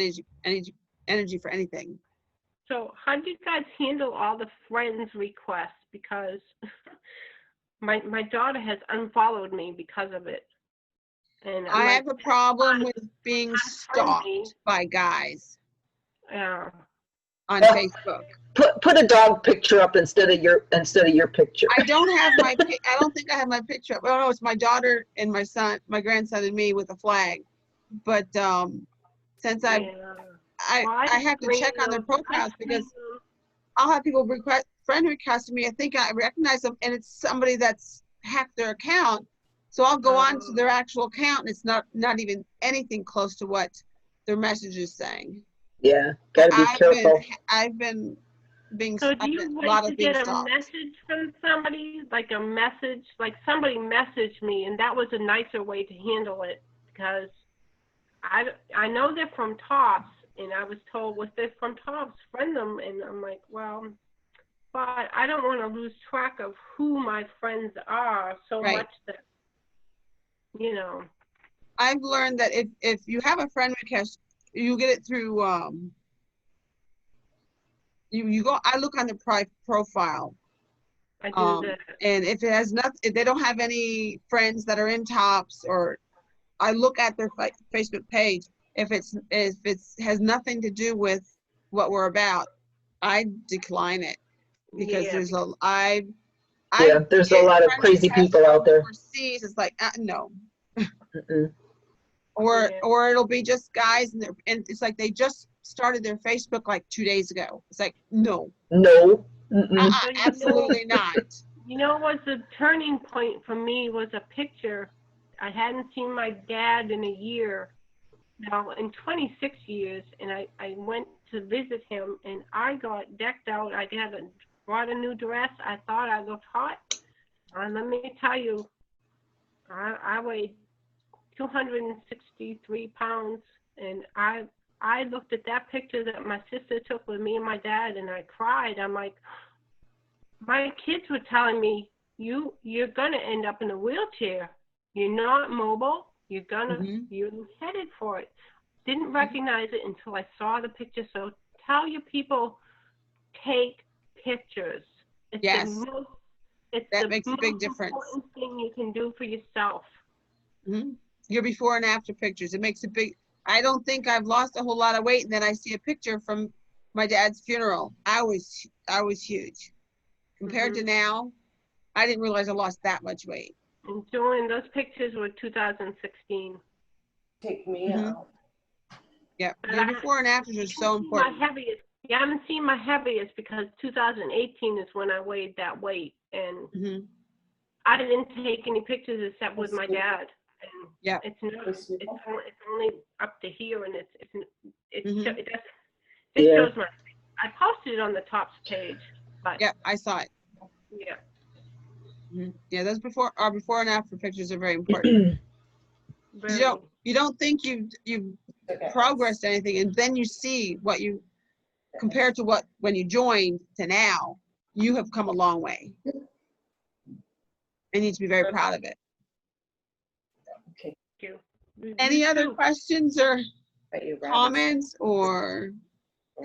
energy for anything. So how do you guys handle all the friends requests? Because my daughter has unfollowed me because of it. And I'm I like, have a problem with being friendly. stalked by guys yeah. on Yeah. Facebook. Put a dog picture up instead of your picture. I don't think I have my picture up. Oh no, it's my daughter and my grandson and me with a flag. But since I have to check on their profiles because I'll have people friend request me. I think I recognize them, and it's somebody that's hacked their account. So I'll go on to their actual account, and it's not even anything close to what their message is saying. Yeah, gotta be careful. I've been being So do a you lot wait of to get being a stalked. message from somebody, like somebody messaged me, and that was a nicer way to handle it, because I know they're from Tops, and I was told, well, if they're from Tops, friend them, and I'm like, well, but I don't want to lose track of who my friends are so Right. much that, you know. I've learned that if you have a friend request, you get it through you go. I look on the profile, I do that. and if it has nothing, if they don't have any friends that are in Tops, or I look at their Facebook page. If it has nothing to do with what we're about, I decline it, because Yeah. there's There's a lot of crazy people out there. Overseas, it's like no. Mm-mm. Yeah. Or it'll be just guys, and it's like they just started their Facebook like 2 days ago. It's like no, No. Mm-mm. So you know- absolutely not. You know what's the turning point for me was a picture. I hadn't seen my dad in a year, now in 26 years, and I went to visit him, and I got decked out. I bought a new dress. I thought I looked hot. And let me tell you, I weighed 263 pounds. And I looked at that picture that my sister took with me and my dad, and I cried. I'm like, my kids were telling me, you're gonna end up in a wheelchair. You're not mobile. You're headed for it. Didn't recognize it until I saw the picture. So tell your people, take pictures. It's Yes. the Makes a big most difference. important thing you can do for yourself. Your before and after pictures. It makes a big, I don't think I've lost a whole lot of weight, and then I see a picture from my dad's funeral. I was huge. Compared to now, I didn't realize I lost that much weight. And Julian, those pictures were 2016. Take me out. Yeah, your before and afters are so important. You haven't seen my heaviest because 2018 is when I weighed that weight, and I didn't take any pictures except with my dad. And Yeah. it's only up to here, and it Yeah. shows my. I posted it on the tops page, but Yeah, I saw it. yeah. Yeah, those before and after pictures are very important. Very. You don't think you've progressed anything, and then you see what you compared to what when you joined to now, you have come a long way. And you need to be very proud of it. Okay. You. Any other too. questions or But you rather- comments or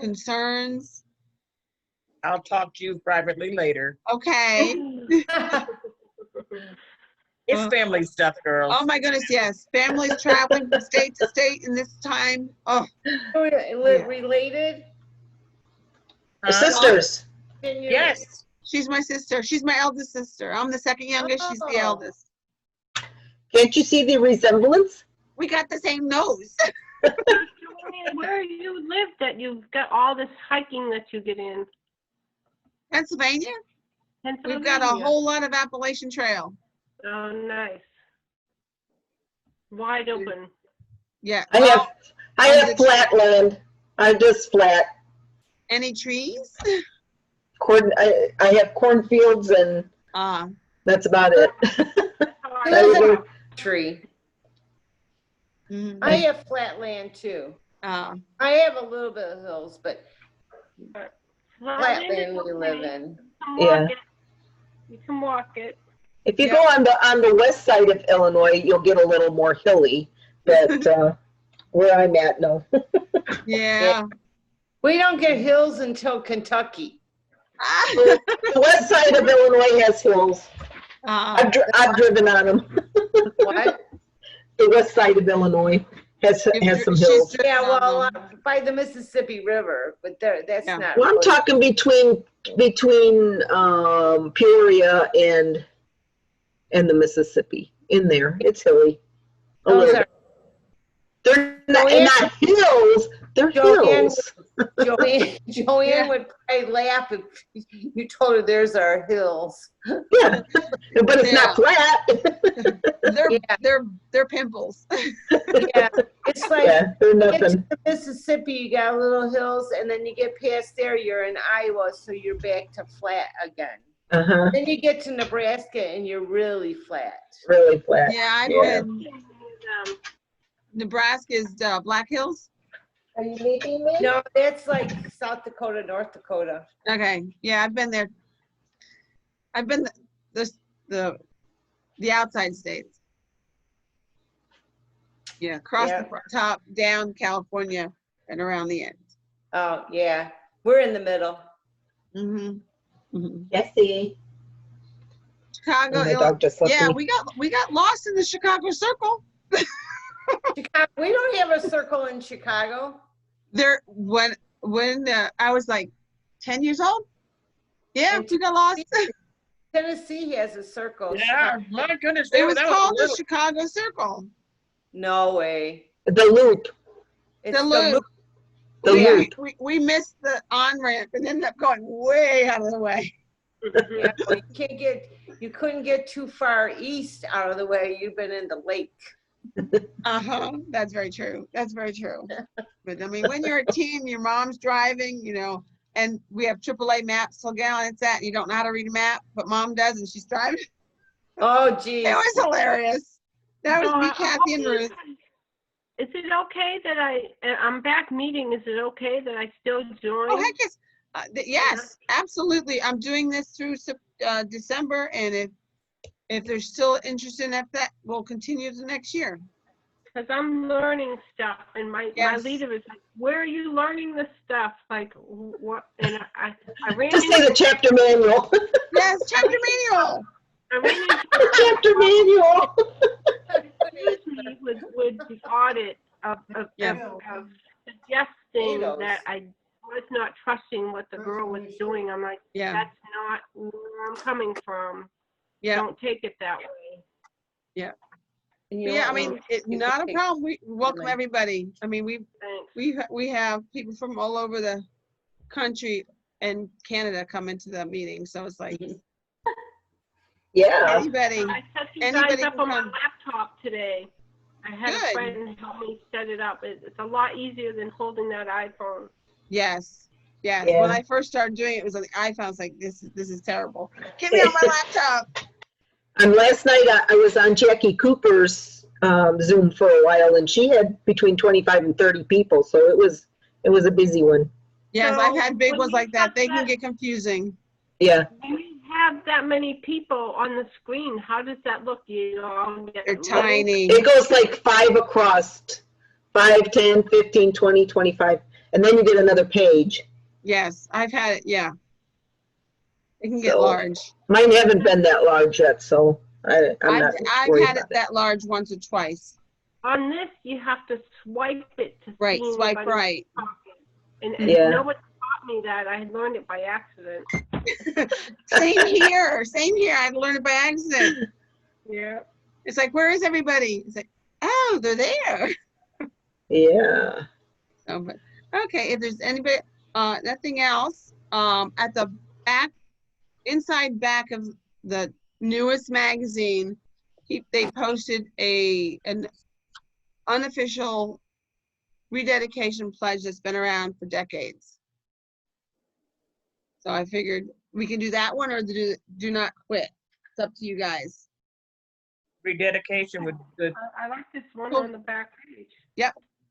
concerns? I'll talk to you privately later. Okay. It's family stuff, girls. Oh my goodness, yes. Families traveling from state to state in this time. Oh, Related? The sisters. Can you- Yes. she's my sister. She's my eldest sister. I'm the second youngest. She's the Oh. eldest. Can't you see the resemblance? We got the same nose. Where you live that you've got all this hiking that you get in? Pennsylvania. Pennsylvania. We've got a whole lot of Appalachian Trail. Oh, nice. Wide open. Yeah. I have flat land. I'm just flat. Any trees? I have cornfields and that's about it. There's a tree. Mhm. I have flat land too. I have a little bit of hills, but flat land we live in. Yeah. You can walk it. If you go on the west side of Illinois, you'll get a little more hilly, but where I'm at, no. Yeah. We don't get hills until Kentucky. The west side of Illinois has hills. I've driven on them. What? The west side of Illinois has some hills. Yeah, well, by the Mississippi River, but that's Yeah. not. Well, I'm talking between Peoria and the Mississippi. In there, it's hilly. A Those little. are- They're not hills. They're hills. Joanne would probably laugh if you told her there's our hills. Yeah, but it's not flat. They're pimples. Yeah, it's like Yeah, they're you get to nothing. the Mississippi, you got little hills, and then you get past there, you're in Iowa, so you're back to flat again. Uh-huh. Then you get to Nebraska, and you're really flat. Really flat. Yeah, I've Yeah. been. Nebraska's Black Hills. Are you leaving me? No, that's like South Dakota, North Dakota. Okay. Yeah, I've been there. I've been the outside states. Yeah, across Yeah. the top, down California, and around the end. Oh, yeah, we're in the middle. Jesse. Chicago, Oh, my Illinois. dog just left Yeah, me. we got lost in the Chicago Circle. Chicago, we don't have a circle in Chicago. There when I was like 10 years old. Yeah, we got lost. Tennessee has a circle. Yeah, my goodness. It was that called the little- Chicago Circle. No way. The loop. It's The loop. The Yeah, loop. we missed the on-ramp and ended up going way out of the way. Yeah, well, you couldn't get too far east out of the way. You've been in the lake. That's very true. That's very true. But I mean, when you're a teen, your mom's driving, and we have AAA maps, so gallon it's at, and you don't know how to read a map, but mom does, and she's driving. Oh, geez. It was hilarious. That was So me, I Kathy, hope and you Ruth. guys- Is it okay that I'm back meeting? Is it okay that I still join? Oh, heck yes. Yes, absolutely. I'm doing this through December, and if they're still interested in that, we'll continue to next year. Because I'm learning stuff, and my Yes. leader is like, "Where are you learning this stuff? Like what?" And I ran Just say into the chapter manual. Yes, chapter manual. I ran into The chapter manual. excuse me with the audit of Yeah. suggesting Potatoes. that I was not trusting what the girl was doing. I'm like, Yeah, that's not where I'm coming from. yeah, Don't take it that way. And you yeah. I don't mean, want it's you not to a take- problem. We welcome Really. everybody. I mean, Thanks. we have people from all over the country and Canada come into the meeting, so it's like Yeah. anybody. I set you Anybody guys up can on my come. laptop today. I had Good. a friend help me set it up. It's a lot easier than holding that iPhone. Yes, yes. Yeah. When I first started doing it, it was on the iPhone. I was like, this is terrible. Get me on my laptop. And last night I was on Jackie Cooper's Zoom for a while, and she had between 25 and 30 people, so it was a busy one. Yes, So, I've had big when ones you like that. have They can that- get confusing. Yeah. When you have that many people on the screen, how does that look? You know, They're tiny. It goes like 5 across, 5, 10, 15, 20, 25, and then you get another page. Yes, I've had it. Yeah, it can get So, large. Mine haven't been that large yet, so I'm I've not I've worried had it about it. that large once or twice. On this, you have to swipe it to Right, see swipe anybody right. talking. And Yeah. nobody taught me that. I had learned it by accident. Same here. Same here. I learned it by accident. Yeah. It's like, where is everybody? It's like, oh, they're there. Yeah. So, but okay, if there's anybody, nothing else, at the back, inside back of the newest magazine, they posted an unofficial rededication pledge that's been around for decades. So I figured we can do that one or do not quit. It's up to you guys. Rededication would, good. I like this one Cool. on the back page.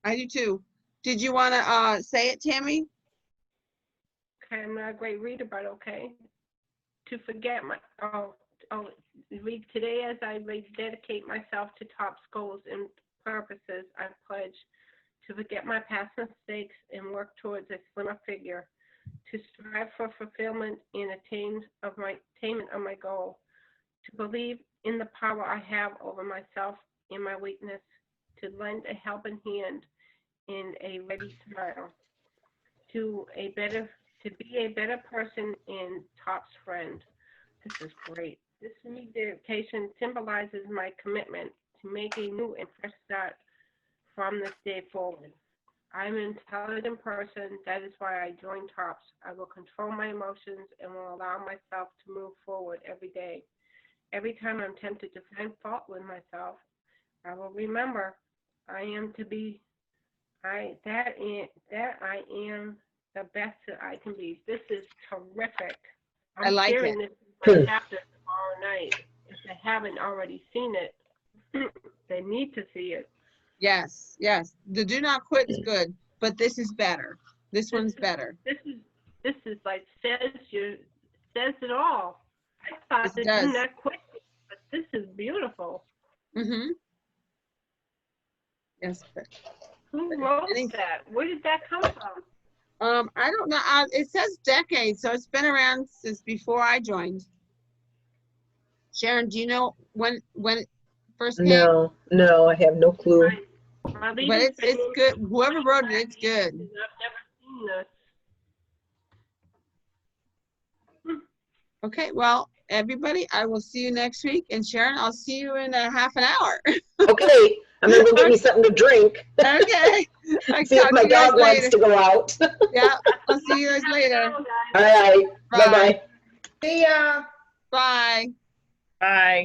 I do too. Did you want to say it, Tammy? Okay, I'm not a great reader, but okay. To forget read today as I rededicate myself to TOPS goals and purposes, I pledge to forget my past mistakes and work towards a slimmer figure, to strive for fulfillment and attainment of my goal, to believe in the power I have over myself and my weakness, to lend a helping hand and a ready smile, to be a better person and TOPS friend. This is great. This rededication symbolizes my commitment to make a new and fresh start from this day forward. I'm an intelligent person. That is why I joined TOPS. I will control my emotions and will allow myself to move forward every day. Every time I'm tempted to find fault with myself, I will remember I am the best that I can be. This is terrific. I like sharing it. this in my chapter tomorrow night. If they haven't already seen it, they need to see it. Yes, yes. The do not quit is good, but this is better. This one's better. This is like says it all. I thought It the does. do not quit, but this is beautiful. Mm-hmm. Yes. But, Who wrote Any- that? Where did that come from? I don't know. It says decades, so it's been around since before I joined. Sharon, do you know when it first came? No, I have no clue. My But leader's it's been good. Whoever wrote it, it's good. I've never seen this. Okay, well, everybody, I will see you next week. And Sharon, I'll see you in a half an hour. Okay, I'm gonna go get me something to drink. Okay. I See if talk my to you guys dog wants later. to go out. Yeah, I'll see you guys later. All right, Bye. bye-bye. See ya. Bye. Bye.